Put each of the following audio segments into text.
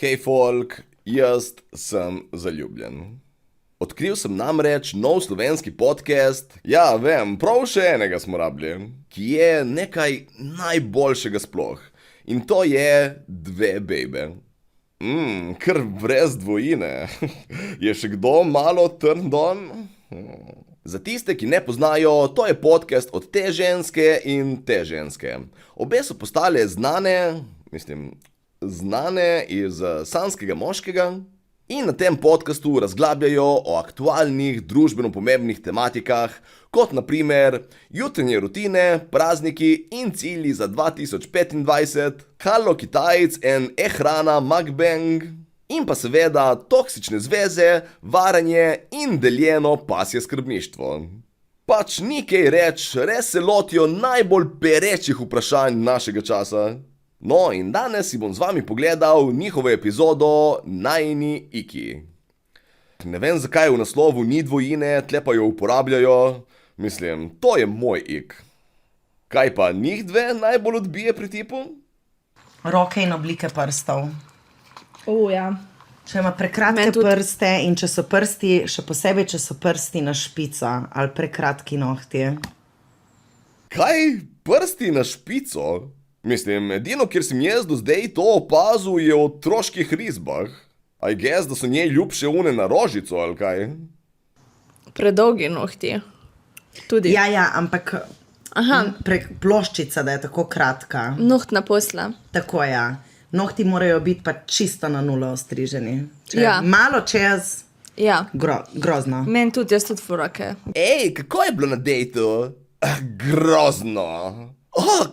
Hej folk, jaz sem zaljubljen. Odkril sem namreč nov slovenski podcast, ja vem, prav še enega smo rabili, ki je nekaj najboljšega sploh. In to je Dve bejbe. Kar brez dvojine. Je še kdo malo turned on? Za tiste, ki ne poznajo, to je podcast od te ženske in te ženske. Obe so postale znane iz sanskega moškega in na tem podcastu razglabljajo o aktualnih družbeno pomembnih tematikah, kot na primer jutranje rutine, prazniki in cilji za 2025, Halo Kitajc in hrana mukbang in pa seveda toksične zveze, varanje in deljeno pasje skrbništvo. Pač ni kaj reč, res se lotijo najbolj perečih vprašanj našega časa. No, in danes si bom z vami pogledal njihovo epizodo Najini Iki. Ne vem, zakaj v naslovu ni dvojine, tle pa jo uporabljajo. Mislim, to je moj ik. Kaj pa njih dve najbolj odbije pri tipu? Roke in oblike prstov. Ja. Če ima prekratke prste in če so prsti, še posebej, če so prsti na špico ali prekratki nohti. Kaj? Prsti na špico? Mislim, edino, kjer sem jaz do zdaj to opazil, je v otroških risbah. I guess, da so njej ljubše une na rožico, ali kaj? Predolgi nohti. Tudi. Ja, ampak ploščica, da je tako kratka. Nohtna posla. Tako, ja. Nohti morajo biti pa čisto na nulo ostriženi. Malo čez, grozno. Meni tudi, jaz tudi furake. Ej, kako je bilo na dejtu? Grozno.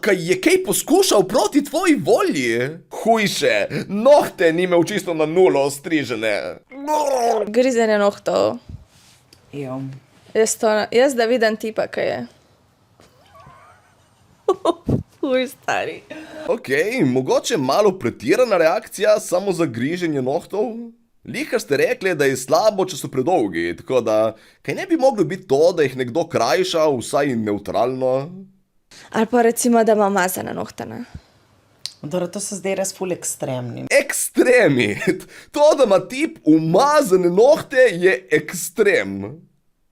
Kaj je kaj poskušal proti tvoji volji? Hujše, nohte ni imel čisto na nulo ostrižene. Grizenje nohtov. Jo. Jaz da vidim tipa, kaj je. Huj, stari. Ok, mogoče malo pretirana reakcija samo za griženje nohtov? Lihar ste rekli, da je slabo, če so predolgi, tako da kaj ne bi moglo biti to, da jih nekdo krajša, vsaj neutralno? Ali pa recimo, da ima mazane nohte, ne? To so zdaj res ful ekstremni. Ekstremi! To, da ima tip umazane nohte, je ekstrem.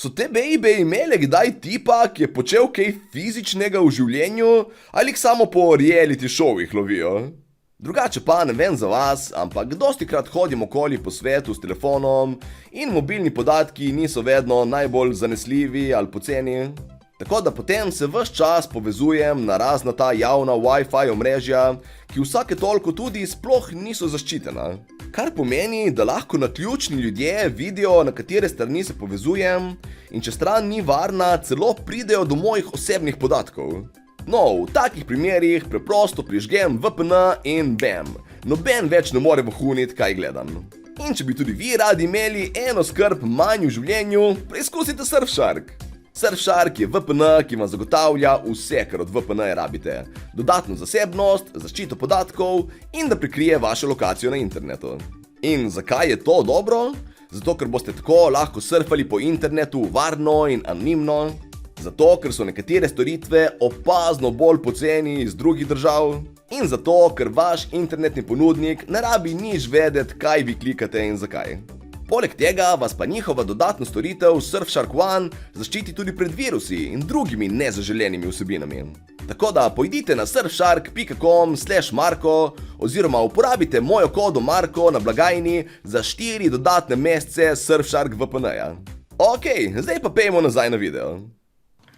So te bejbe imele kdaj tipa, ki je počel kaj fizičnega v življenju, ali jih samo po reality showih lovijo? Drugače pa ne vem za vas, ampak dostikrat hodim okoli po svetu s telefonom in mobilni podatki niso vedno najbolj zanesljivi ali poceni. Tako da potem se ves čas povezujem na razna ta javna Wi-Fi omrežja, ki vsake toliko tudi sploh niso zaščitena. Kar pomeni, da lahko naključni ljudje vidijo, na katere strani se povezujem, in če stran ni varna, celo pridejo do mojih osebnih podatkov. No, v takih primerih preprosto prižgem VPN in bam, noben več ne more vohuniti, kaj gledam. In če bi tudi vi radi imeli eno skrb manj v življenju, preizkusite Surfshark. Surfshark je VPN, ki vam zagotavlja vse, kar od VPN-ja rabite. Dodatno zasebnost, zaščito podatkov in da prikrije vašo lokacijo na internetu. In zakaj je to dobro? Zato, ker boste tako lahko surfali po internetu varno in anonimno. Zato, ker so nekatere storitve opazno bolj poceni iz drugih držav. In zato, ker vaš internetni ponudnik ne rabi nič vedeti, kaj vi klikate in zakaj. Poleg tega vas pa njihova dodatna storitev Surfshark One zaščiti tudi pred virusi in drugimi nezaželenimi vsebinami. Tako da pojdite na surfshark.com/Marko oziroma uporabite mojo kodo Marko na blagajni za 4 dodatne mesece Surfshark VPN-ja. Ok, zdaj pa pejmo nazaj na video.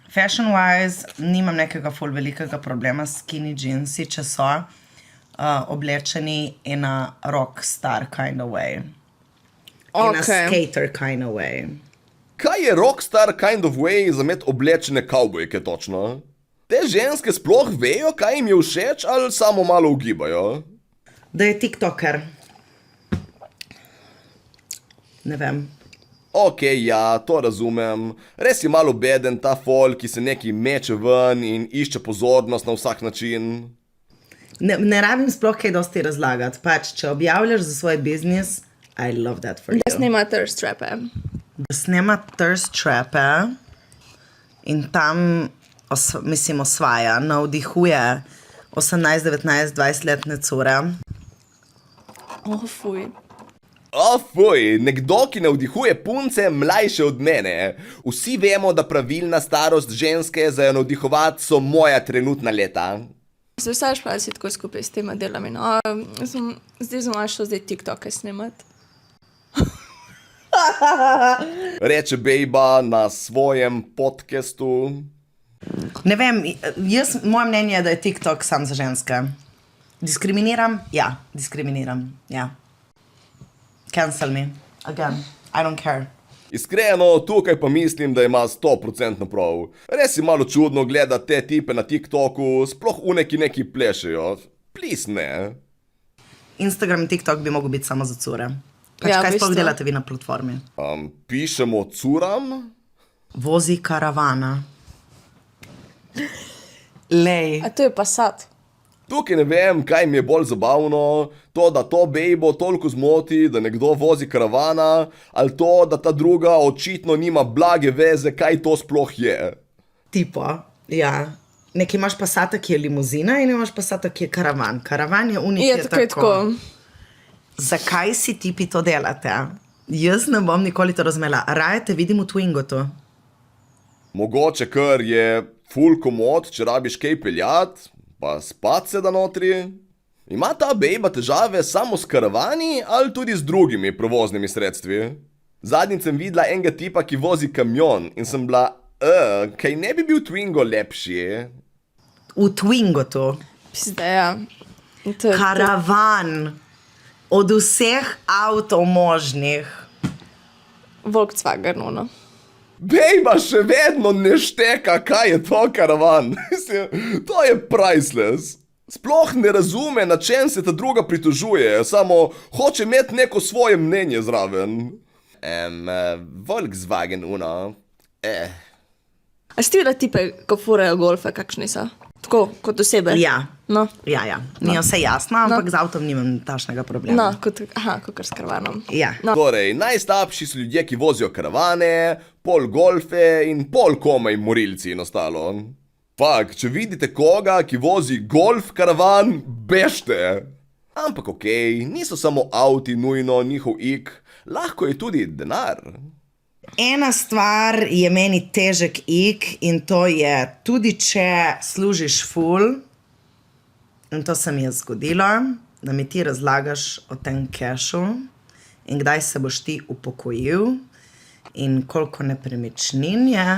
Fashion wise nimam nekega ful velikega problema s skinny jeansi, če so oblečeni in a rockstar kind of way. In a skater kind of way. Kaj je rockstar kind of way za med oblečene kavbojke točno? Te ženske sploh vejo, kaj jim je všeč ali samo malo ugibajo? Da je tiktoker. Ne vem. Ok, ja, to razumem. Res je malo beden ta folk, ki se neki meče ven in išče pozornost na vsak način. Ne rabim sploh kaj dosti razlagati. Pač, če objavljaš za svoj biznis, I love that for you. Da snema thirst trape. Da snema thirst trape in tam, osvaja, navdihuje 18, 19, 20-letne cure. Fuj. Fuj, nekdo, ki navdihuje punce mlajše od mene. Vsi vemo, da pravilna starost ženske za jo navdihovati so moja trenutna leta. Se vsaš pa si tako skupaj s tema delami, no. Zdaj sem šel zdaj TikToke snemati. Reče bejba na svojem podcastu. Ne vem, moje mnenje je, da je TikTok sam za ženske. Diskriminiram? Ja, diskriminiram, ja. Cancel me, again, I don't care. Iskreno, tukaj pa mislim, da ima 100% prav. Res je malo čudno gledati te tipe na TikToku, sploh ki neki plešejo. Please ne. Instagram in TikTok bi mogel biti samo za cure. Pač Ja, kaj v sploh bistvu. delate vi na platformi? Pišemo curam. Vozi karavana. Lej. A to je Passat. Tukaj ne vem, kaj mi je bolj zabavno, to, da to bejbo toliko zmoti, da nekdo vozi karavana, ali to, da ta druga očitno nima blage veze, kaj to sploh je. Tipo, ja. Nekaj imaš Passata, ki je limuzina in imaš Passata, ki je karavan. Karavan je unik, Je tako je tako. Zakaj si tipi to delate? Jaz ne bom nikoli to razumela. Raje te vidim v Twingotu. Mogoče kar je ful komod, če rabiš kaj peljat, pa spat se da notri. Ima ta bejba težave samo s karavani ali tudi z drugimi prevoznimi sredstvi? Zadnjič sem videla enega tipa, ki vozi kamion in sem bila, kaj ne bi bil Twingo lepši? V Twingotu. Pizda, ja. In to je to. Karavan. Od vseh avtov možnih. Volkswagen, ono. Bejba še vedno ne šteka, kaj je to karavan. Mislim, to je priceless. Sploh ne razume, na čem se ta druga pritožuje, samo hoče imeti neko svoje mnenje zraven. Volkswagen, uno. A si ti videla tipe, ko furajo golfe, kakšni so? Tako, kot osebe? Ja. No, Ja. Ni vse jasno, ampak z avtom nimam tašnega problema. no kot s karavanom. Ja. No. Torej, najslabši so ljudje, ki vozijo karavane, pol golfe in pol komaj morilci in ostalo. Fak, če vidite koga, ki vozi golf karavan, bežte. Ampak okej, niso samo avti nujno njihov ik, lahko je tudi denar. Ena stvar je meni težek ik in to je, tudi če služiš ful, in to se mi je zgodilo, da mi ti razlagaš o tem kešu in kdaj se boš ti upokojil in koliko nepremičnin je.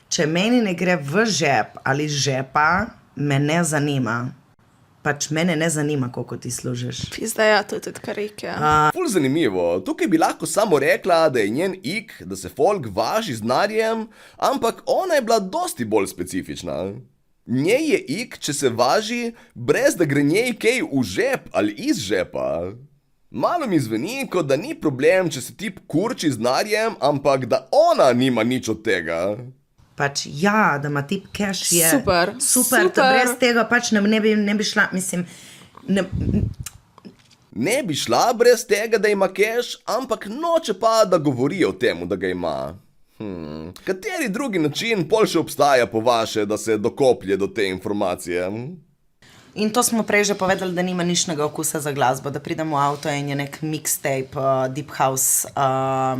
Če meni ne gre v žep ali iz žepa, me ne zanima. Pač mene ne zanima, koliko ti služiš. Pizda, ja, to je tudi kar ik, ja. Ful zanimivo, tukaj bi lahko samo rekla, da je njen ik, da se folk važi z denarjem, ampak ona je bila dosti bolj specifična. Njej je ik, če se važi, brez da gre njej kaj v žep ali iz žepa. Malo mi zveni, kot da ni problem, če se tip kurči z denarjem, ampak da ona nima nič od tega. Pač ja, da ima tip cash je Super, super. super. Brez tega pač ne bi šla, mislim, Ne bi šla brez tega, da ima cash, ampak noče pa, da govori o tem, da ga ima. Kateri drugi način pol še obstaja po vaše, da se dokoplje do te informacije? In to smo prej že povedali, da nima ničnega okusa za glasbo, da pridemo v avto in je nek mixtape, deep house.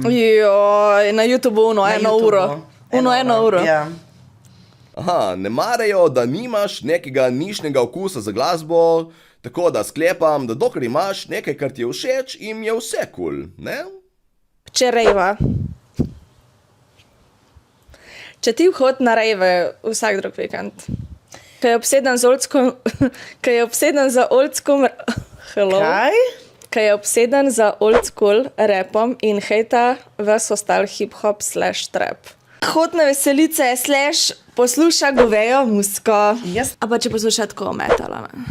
Joj, na YouTubeu ono, Na 1 YouTubeu. uro. Ono 1 uro. Ja. Aha, ne marajo, da nimaš nekega nišnega okusa za glasbo, tako da sklepam, da dokler imaš nekaj, kar ti je všeč, jim je vse kul, ne? Če rejva. Če ti vhod na rejve vsak drug vikend, kaj je obseden z oldskom, kaj je obseden za oldskom, hello, Kaj? kaj je obseden za oldschool rapom in hejta ves ostal hip-hop / trap. Hod na veselice / posluša govejo musko. Jaz- A pa če posluša tako metala, ne.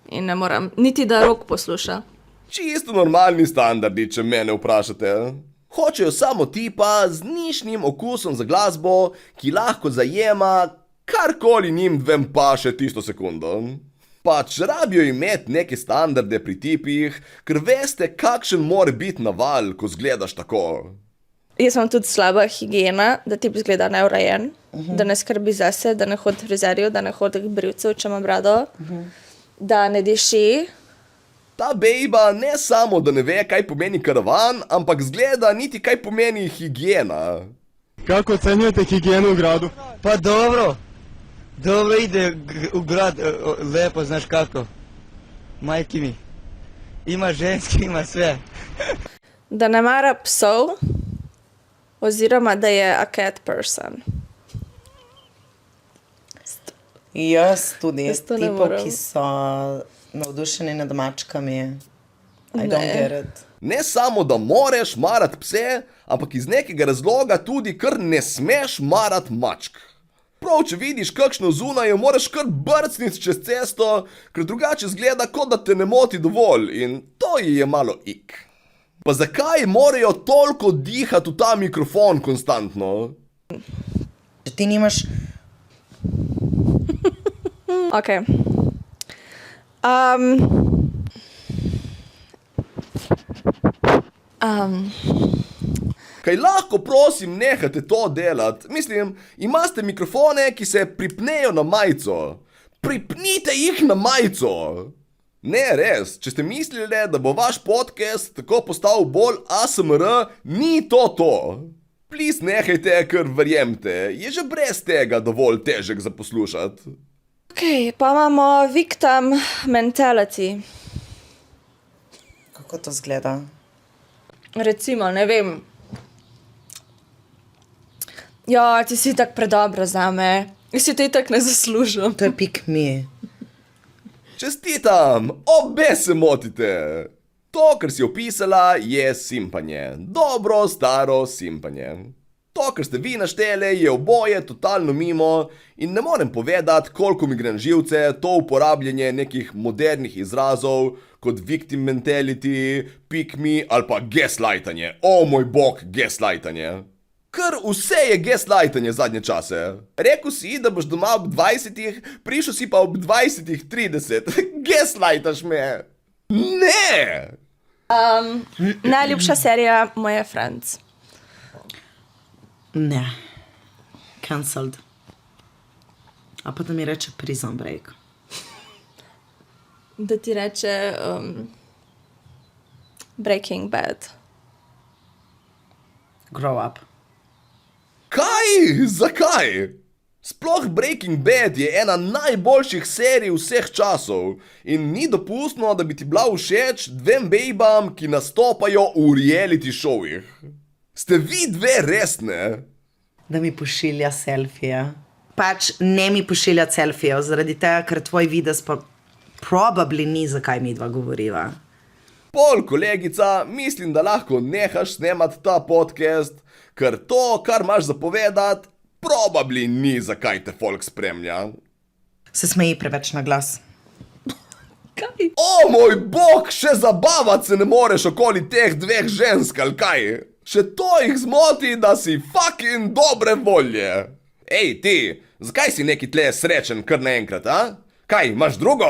In ne moram, niti da rock posluša. Čisto normalni standardi, če mene vprašate. Hočejo samo tipa z nišnim okusom za glasbo, ki lahko zajema karkoli njim dvem paše tisto sekundo. Pač rabijo imeti neke standarde pri tipih, ker veste, kakšen mora biti naval, ko zgledaš tako. Jaz imam tudi slaba higiena, da ti izgleda neurejen, da ne skrbi zase, da ne hodi k frizerju, da ne hodi k brivcu, če ima brado, da ne diši, Ta bejba ne samo, da ne ve, kaj pomeni karavan, ampak zgleda niti kaj pomeni higiena. Kako ocenjujete higienu v gradu? Pa dobro ide v grad, lepo, znaš kako. Majki mi, ima ženski, ima sve. Da ne mara psov, oziroma da je a cat person. Jaz tudi, Jaz to ne tipov, morem. ki so navdušeni nad mačkami. I don't get it. Ne samo, da moreš marati pse, ampak iz nekega razloga tudi kar ne smeš marati mačk. Prav, če vidiš kakšno zunaj, jo moraš kar brcniti čez cesto, ker drugače zgleda, kot da te ne moti dovolj in to ji je malo ik. Pa zakaj morajo toliko dihati v ta mikrofon konstantno? Če ti nimaš Ok. Kaj lahko prosim nehate to delati? Mislim, imate mikrofone, ki se pripnejo na majico. Pripnite jih na majico! Ne, res, če ste mislili, da bo vaš podcast tako postal bolj ASMR, ni to to. Please nehajte, ker verjemte, je že brez tega dovolj težek za poslušati. Ok, pa imamo victim mentality. Kako to zgleda? Recimo, ne vem. Ja, ti si tak predobra zame. Jaz si to itak ne zaslužim. To je pick me. Čestitam, obe se motite. To, kar si opisala, je simpanje. Dobro, staro simpanje. To, kar ste vi naštele, je oboje totalno mimo in ne morem povedati, koliko mi gre na živce to uporabljanje nekih modernih izrazov kot victim mentality, pick me ali pa gaslightanje. O moj bog, gaslightanje. Ker vse je gaslightanje zadnje čase. Rekel si, da boš doma ob 20-ih, prišel si pa ob 20:30. Gaslightaš me. Ne! Najljubša serija moje Friends. Ne. Cancelled. A pa da mi reče Prison Break. Da ti reče Breaking Bad. Grow up. Kaj? Zakaj? Sploh Breaking Bad je ena najboljših serij vseh časov in ni dopustno, da bi ti bila všeč dvem bejbam, ki nastopajo v reality showih. Ste vi dve resne? Da mi pošilja selfije. Pač ne mi pošilja selfijev, zaradi tega, ker tvoj videz pa probably ni, zakaj mi dva govoriva. Pol, kolegica, mislim, da lahko nehaš snemati ta podcast, ker to, kar imaš zapovedati, probably ni, zakaj te folk spremlja. Se smeji preveč na glas. Kaj? O moj bog, še zabavati se ne moreš okoli teh dveh žensk, ali kaj? Še to jih zmoti, da si fucking dobre volje. Ej, ti, zakaj si neki tle srečen kar naenkrat, a? Kaj, imaš drugo?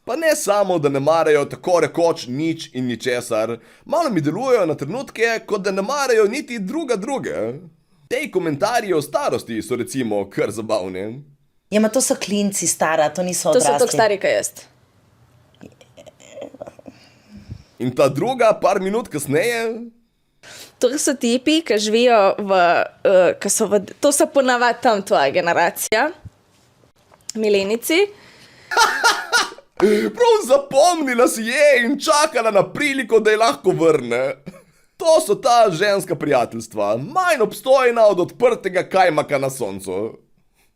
Pa ne samo, da ne marajo tako rekoč nič in ničesar, malo mi delujejo na trenutke, kot da ne marajo niti druge. Tej komentarji o starosti so recimo kar zabavni. Ja, ma to so klinci stara, to niso To so odrasli. tako stari, kaj jaz. In ta druga par minut kasneje... To so tipi, ki živijo to so ponavadi tam tvoja generacija. Milenici. Prav zapomnila si je in čakala na priliko, da je lahko vrne. To so ta ženska prijateljstva, manj obstojna od odprtega kajmaka na soncu.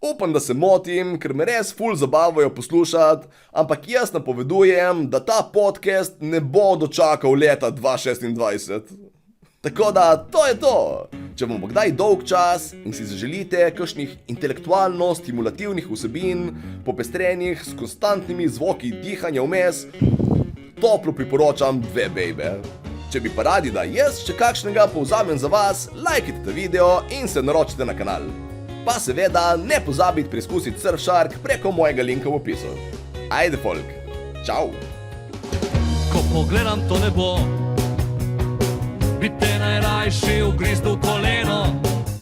Upam, da se motim, ker me res ful zabavajo poslušati, ampak jaz napovedujem, da ta podcast ne bo dočakal leta 2026. Tako da, to je to. Če vam bo kdaj dolg čas in si zaželite kakšnih intelektualno-stimulativnih vsebin, popestrenih s konstantnimi zvoki dihanja vmes, toplo priporočam dve bejbe. Če bi pa radi, da jaz še kakšnega povzamem za vas, lajkite ta video in se naročite na kanal. Pa seveda ne pozabite preizkusiti Surfshark preko mojega linka v opisu. Ajde folk, čau! Ko pogledam to nebo, bi te najrajši ugriznil v koleno.